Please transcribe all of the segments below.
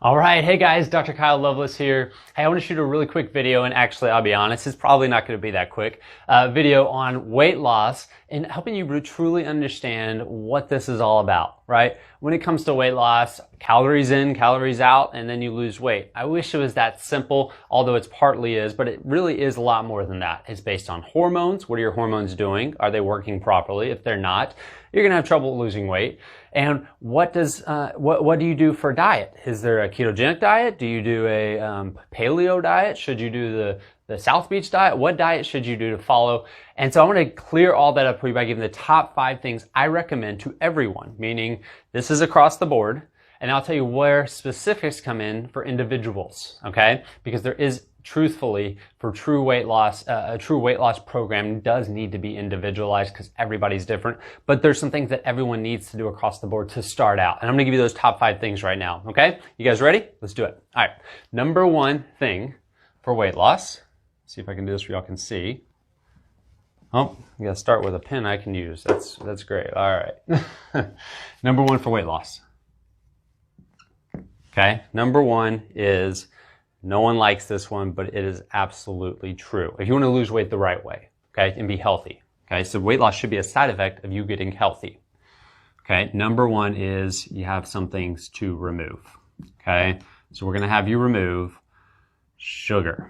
All right, hey guys, Dr. Kyle Lovelace here. Hey, I want to shoot a really quick video, and actually, I'll be honest, it's probably not going to be that quick. Video on weight loss and helping you truly understand what this is all about, right? When it comes to weight loss, calories in, calories out, and then you lose weight. I wish it was that simple, although it partly is, but it really is a lot more than that. It's based on hormones. What are your hormones doing? Are they working properly? If they're not, you're going to have trouble losing weight. And what do you do for diet? Is there a ketogenic diet? Do you do a paleo diet? Should you do the South Beach diet? What diet should you do to follow? And so I want to clear all that up for you by giving the top 5 things I recommend to everyone, meaning this is across the board. And I'll tell you where specifics come in for individuals, okay? Because there is, truthfully, for true weight loss, a true weight loss program does need to be individualized because everybody's different. But there's some things that everyone needs to do across the board to start out. And I'm going to give you those top 5 things right now, okay? You guys ready? Let's do it. All right. Number 1 thing for weight loss. See if I can do this where y'all can see. Oh, you got to start with a pen I can use. That's great. All right. Number 1 for weight loss. Okay, number 1 is, no one likes this one, but it is absolutely true. If you want to lose weight the right way, okay, and be healthy, okay, so weight loss should be a side effect of you getting healthy. Okay, number 1 is you have some things to remove. Okay, so we're going to have you remove sugar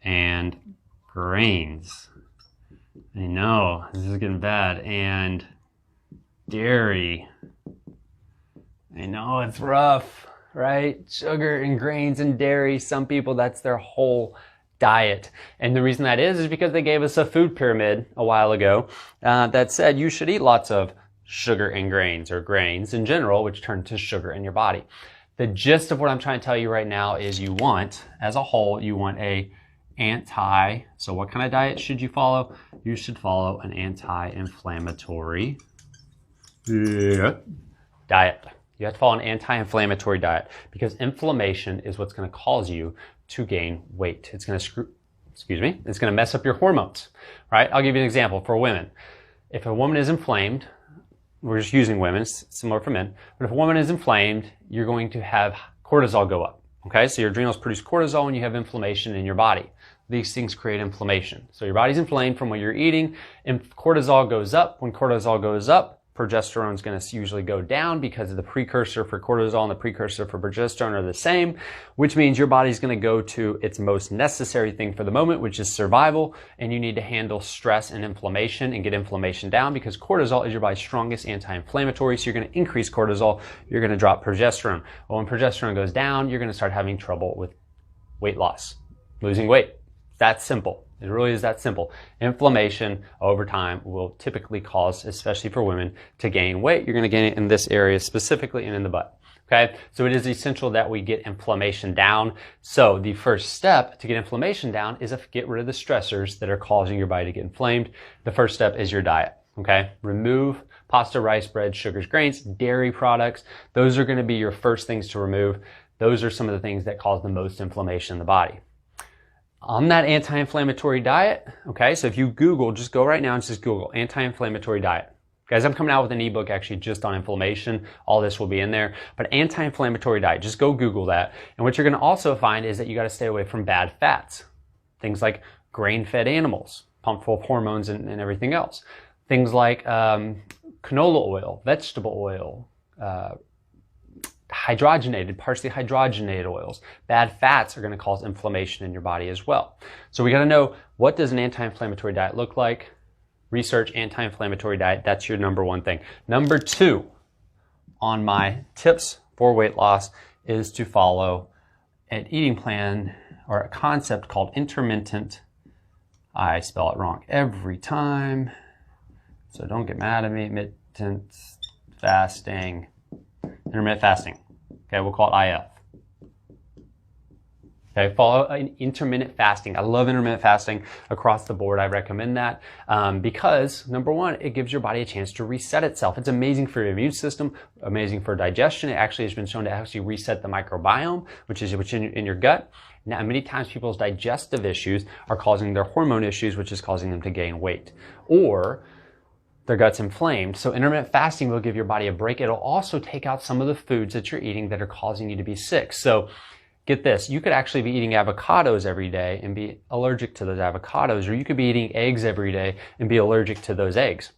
and grains. I know, this is getting bad. And dairy. I know it's rough, right? Sugar and grains and dairy, some people, that's their whole diet. And the reason that is because they gave us a food pyramid a while ago that said you should eat lots of sugar and grains, or grains in general, which turn to sugar in your body. The gist of what I'm trying to tell you right now is you want, as a whole, you want so what kind of diet should you follow? You should follow an anti-inflammatory diet. You have to follow an anti-inflammatory diet because inflammation is what's going to cause you to gain weight. It's going to it's going to mess up your hormones, right? I'll give you an example for women. If a woman is inflamed, we're just using women, it's similar for men, but if a woman is inflamed, you're going to have cortisol go up, okay? So your adrenals produce cortisol when you have inflammation in your body. These things create inflammation. So your body's inflamed from what you're eating, and cortisol goes up. When cortisol goes up, progesterone is going to usually go down because of the precursor for cortisol and the precursor for progesterone are the same, which means your body's going to go to its most necessary thing for the moment, which is survival, and you need to handle stress and inflammation and get inflammation down because cortisol is your body's strongest anti-inflammatory, so you're going to increase cortisol, you're going to drop progesterone. Well, when progesterone goes down, you're going to start having trouble with weight loss, losing weight. That's simple. It really is that simple. Inflammation over time will typically cause, especially for women, to gain weight. You're going to gain it in this area specifically and in the butt. Okay, so it is essential that we get inflammation down. So the first step to get inflammation down is to get rid of the stressors that are causing your body to get inflamed. The first step is your diet. Okay, remove pasta, rice, bread, sugars, grains, dairy products. Those are going to be your first things to remove. Those are some of the things that cause the most inflammation in the body. On that anti-inflammatory diet, okay, so if you Google, just go right now and just Google anti-inflammatory diet. Guys, I'm coming out with an ebook actually just on inflammation. All this will be in there. But anti-inflammatory diet, just go Google that. And what you're going to also find is that you got to stay away from bad fats. Things like grain-fed animals, pumped full of hormones and everything else. Things like canola oil, vegetable oil, partially hydrogenated oils. Bad fats are going to cause inflammation in your body as well. So we got to know, what does an anti-inflammatory diet look like? Research anti-inflammatory diet. That's your number 1 thing. Number 2 on my tips for weight loss is to follow an eating plan or a concept called intermittent. I spell it wrong every time, so don't get mad at me. Intermittent fasting. Okay, we'll call it IF. Okay, follow intermittent fasting. I love intermittent fasting across the board. I recommend that because, number 1, it gives your body a chance to reset itself. It's amazing for your immune system, amazing for digestion. It actually has been shown to actually reset the microbiome, which is in your gut. Now, many times people's digestive issues are causing their hormone issues, which is causing them to gain weight. Or their gut's inflamed. So intermittent fasting will give your body a break. It'll also take out some of the foods that you're eating that are causing you to be sick. So get this, you could actually be eating avocados every day and be allergic to those avocados, or you could be eating eggs every day and be allergic to those eggs.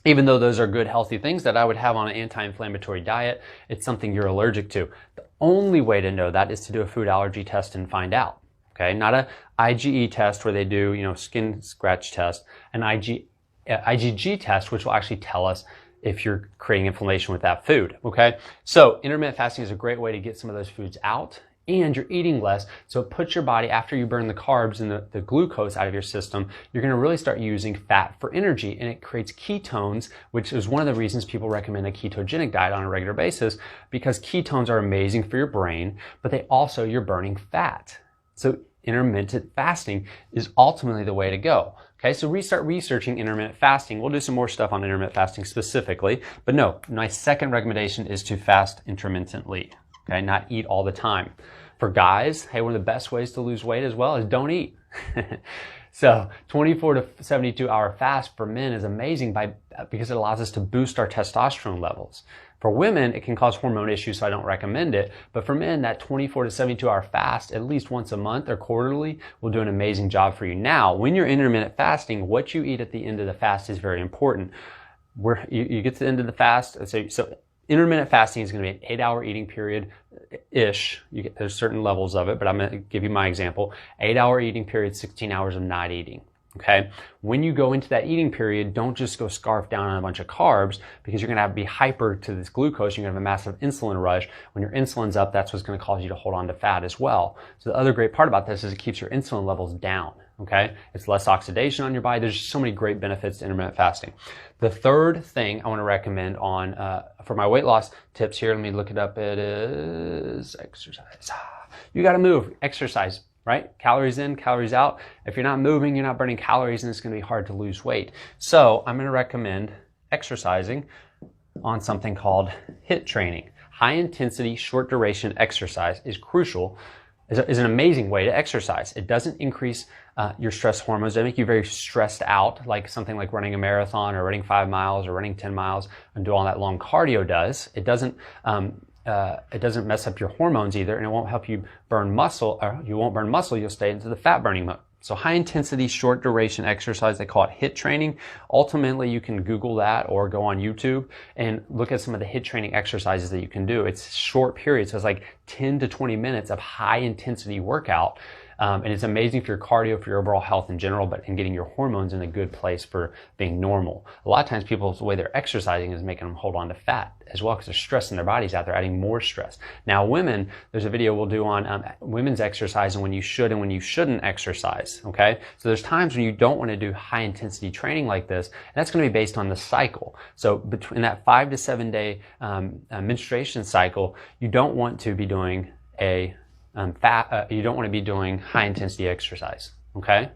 Even though those are good, healthy things that I would have on an anti-inflammatory diet, it's something you're allergic to. The only way to know that is to do a food allergy test and find out. Okay, not a IgE test where they do, skin scratch test, an IgG test, which will actually tell us if you're creating inflammation with that food. Okay, so intermittent fasting is a great way to get some of those foods out, and you're eating less, so it puts your body, after you burn the carbs and the glucose out of your system, you're going to really start using fat for energy, and it creates ketones, which is one of the reasons people recommend a ketogenic diet on a regular basis, because ketones are amazing for your brain, but you're burning fat. So intermittent fasting is ultimately the way to go. Okay, so we start researching intermittent fasting. We'll do some more stuff on intermittent fasting specifically, but no, my second recommendation is to fast intermittently. Okay, not eat all the time. For guys, hey, one of the best ways to lose weight as well is don't eat. So 24 to 72 hour fast for men is amazing because it allows us to boost our testosterone levels. For women, it can cause hormone issues, so I don't recommend it. But for men, that 24 to 72 hour fast, at least once a month or quarterly, will do an amazing job for you. Now, when you're intermittent fasting, what you eat at the end of the fast is very important. You get to the end of the fast, so intermittent fasting is going to be an 8-hour eating period-ish. There's certain levels of it, but I'm going to give you my example. 8-hour eating period, 16 hours of not eating. Okay? When you go into that eating period, don't just go scarf down on a bunch of carbs, because you're going to have to be hyper to this glucose. You're going to have a massive insulin rush. When your insulin's up, that's what's going to cause you to hold on to fat as well. So the other great part about this is it keeps your insulin levels down. Okay? It's less oxidation on your body. There's just so many great benefits to intermittent fasting. The third thing I want to recommend for my weight loss tips here, let me look it up. It is exercise. You got to move. Exercise, right? Calories in, calories out. If you're not moving, you're not burning calories, and it's going to be hard to lose weight. So I'm going to recommend exercising on something called HIIT training. High intensity, short duration exercise is crucial. Is an amazing way to exercise. It doesn't increase your stress hormones. They make you very stressed out, like something like running a marathon or running 5 miles or running 10 miles and do all that long cardio does. It doesn't mess up your hormones either, and it won't help you burn muscle, or you won't burn muscle, you'll stay into the fat burning mode. So high intensity, short duration exercise, they call it HIIT training. Ultimately, you can Google that or go on YouTube and look at some of the HIIT training exercises that you can do. It's short periods, so it's like 10 to 20 minutes of high intensity workout. And it's amazing for your cardio, for your overall health in general, but in getting your hormones in a good place for being normal. A lot of times people, the way they're exercising is making them hold on to fat as well, because they're stressing their bodies out. They're adding more stress. Now women, there's a video we'll do on women's exercise and when you should and when you shouldn't exercise, okay? So there's times when you don't want to do high intensity training like this, and that's going to be based on the cycle. So between that 5 to 7 day menstruation cycle, you don't want to be doing you don't want to be doing high intensity exercise, okay?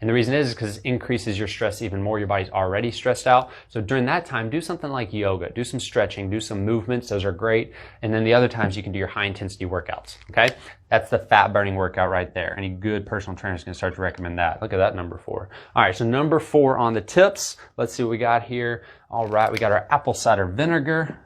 And the reason is because it increases your stress even more. Your body's already stressed out. So during that time, do something like yoga, do some stretching, do some movements. Those are great. And then the other times you can do your high intensity workouts, okay? That's the fat burning workout right there. Any good personal trainer is going to start to recommend that. Look at that, number 4. All right, so number 4 on the tips. Let's see what we got here. All right, we got our apple cider vinegar.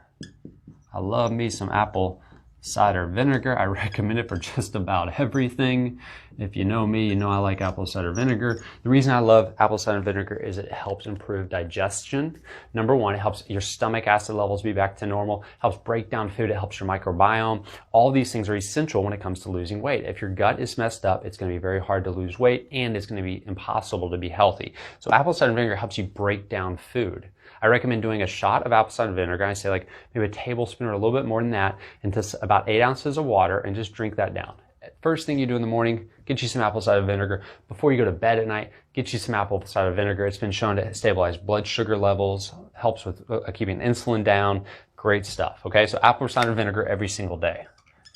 I love me some apple cider vinegar. I recommend it for just about everything. If you know me, you know I like apple cider vinegar. The reason I love apple cider vinegar is it helps improve digestion. Number 1, it helps your stomach acid levels be back to normal, helps break down food, it helps your microbiome. All these things are essential when it comes to losing weight. If your gut is messed up, it's going to be very hard to lose weight, and it's going to be impossible to be healthy. So apple cider vinegar helps you break down food. I recommend doing a shot of apple cider vinegar. I say like maybe a tablespoon or a little bit more than that into about 8 ounces of water, and just drink that down. First thing you do in the morning, get you some apple cider vinegar. Before you go to bed at night, get you some apple cider vinegar. It's been shown to stabilize blood sugar levels, helps with keeping insulin down. Great stuff. Okay, so apple cider vinegar every single day.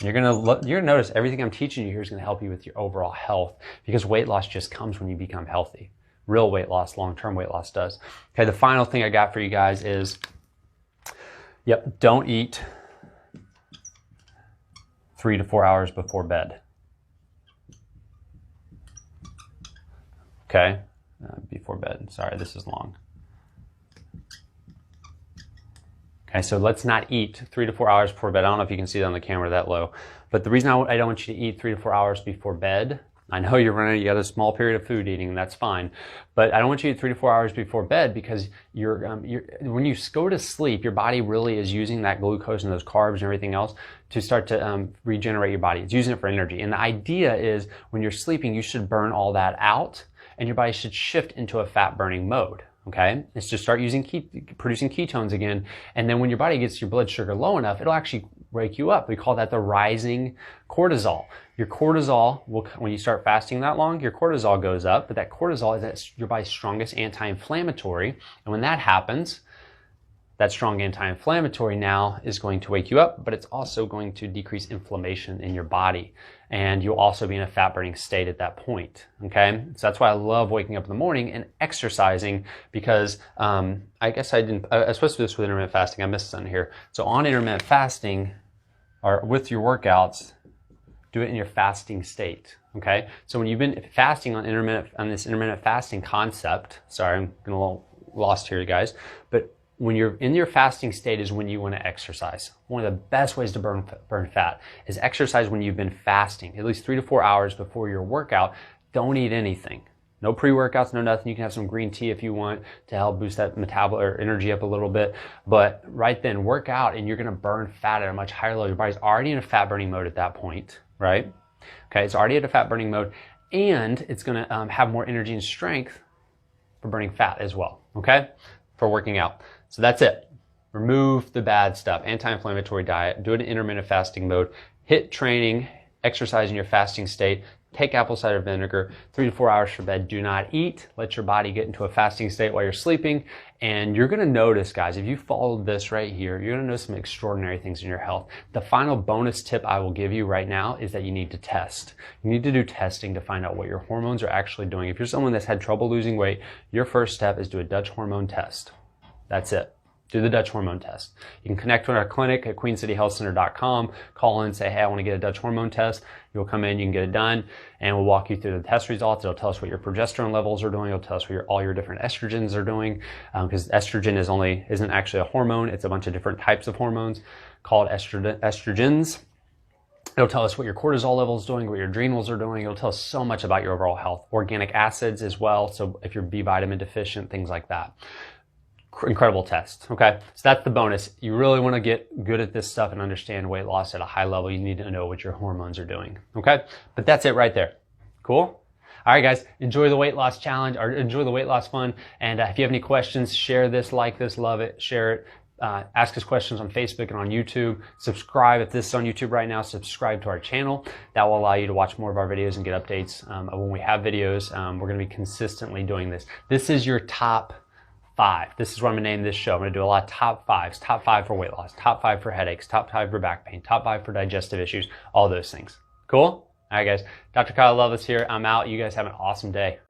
You're gonna notice everything I'm teaching you here is going to help you with your overall health, because weight loss just comes when you become healthy. Real weight loss, long-term weight loss does. Okay, the final thing I got for you guys is, don't eat 3 to 4 hours before bed. Okay, before bed. Sorry, this is long. Okay, so let's not eat 3 to 4 hours before bed. I don't know if you can see that on the camera that low, but the reason I don't want you to eat 3 to 4 hours before bed, I know you got a small period of food eating, and that's fine, but I don't want you to eat 3 to 4 hours before bed because when you go to sleep, your body really is using that glucose and those carbs and everything else to start to regenerate your body. It's using it for energy. And the idea is when you're sleeping, you should burn all that out and your body should shift into a fat burning mode. Okay, it's to start producing ketones again, and then when your body gets your blood sugar low enough, it'll actually wake you up. We call that the rising cortisol. Your cortisol when you start fasting that long, your cortisol goes up, but that cortisol is your body's strongest anti-inflammatory, and when that happens, that strong anti-inflammatory now is going to wake you up, but it's also going to decrease inflammation in your body. And you'll also be in a fat burning state at that point, okay? So that's why I love waking up in the morning and exercising because I guess I was supposed to do this with intermittent fasting. I missed something here. So on intermittent fasting, or with your workouts, do it in your fasting state, okay? So when you've been fasting on this intermittent fasting concept, sorry, I'm getting a little lost here, you guys, but when you're in your fasting state is when you want to exercise. One of the best ways to burn fat is exercise when you've been fasting, at least 3 to 4 hours before your workout. Don't eat anything. No pre-workouts, no nothing. You can have some green tea if you want to help boost that metabolism or energy up a little bit. But right then, work out and you're going to burn fat at a much higher level. Your body's already in a fat burning mode at that point, right? Okay, it's already at a fat burning mode and it's going to have more energy and strength for burning fat as well, okay? For working out. So that's it. Remove the bad stuff. Anti-inflammatory diet. Do it in intermittent fasting mode. Hit training. Exercise in your fasting state. Take apple cider vinegar. 3 to 4 hours for bed. Do not eat. Let your body get into a fasting state while you're sleeping. And you're going to notice, guys, if you followed this right here, you're going to notice some extraordinary things in your health. The final bonus tip I will give you right now is that you need to test. You need to do testing to find out what your hormones are actually doing. If you're someone that's had trouble losing weight, your first step is do a Dutch hormone test. That's it. Do the Dutch hormone test. You can connect with our clinic at queencityhealthcenter.com. Call in and say, hey, I want to get a Dutch hormone test. You'll come in, you can get it done, and we'll walk you through the test results. It'll tell us what your progesterone levels are doing. It'll tell us what all your different estrogens are doing, because estrogen isn't actually a hormone. It's a bunch of different types of hormones called estrogens. It'll tell us what your cortisol level is doing, what your adrenals are doing. It'll tell us so much about your overall health. Organic acids as well, so if you're B vitamin deficient, things like that. Incredible test. Okay, so that's the bonus. You really want to get good at this stuff and understand weight loss at a high level. You need to know what your hormones are doing. Okay, but that's it right there. Cool. All right, guys, enjoy the weight loss challenge or enjoy the weight loss fun. And if you have any questions, share this, like this, love it, share it. Ask us questions on Facebook and on YouTube. Subscribe if this is on YouTube right now. Subscribe to our channel. That will allow you to watch more of our videos and get updates when we have videos. We're going to be consistently doing this. This is your top 5. This is what I'm going to name this show. I'm going to do a lot of top 5s. Top 5 for weight loss, top 5 for headaches, top 5 for back pain, top 5 for digestive issues, all those things. Cool? All right, guys. Dr. Kyle Loveless here. I'm out. You guys have an awesome day.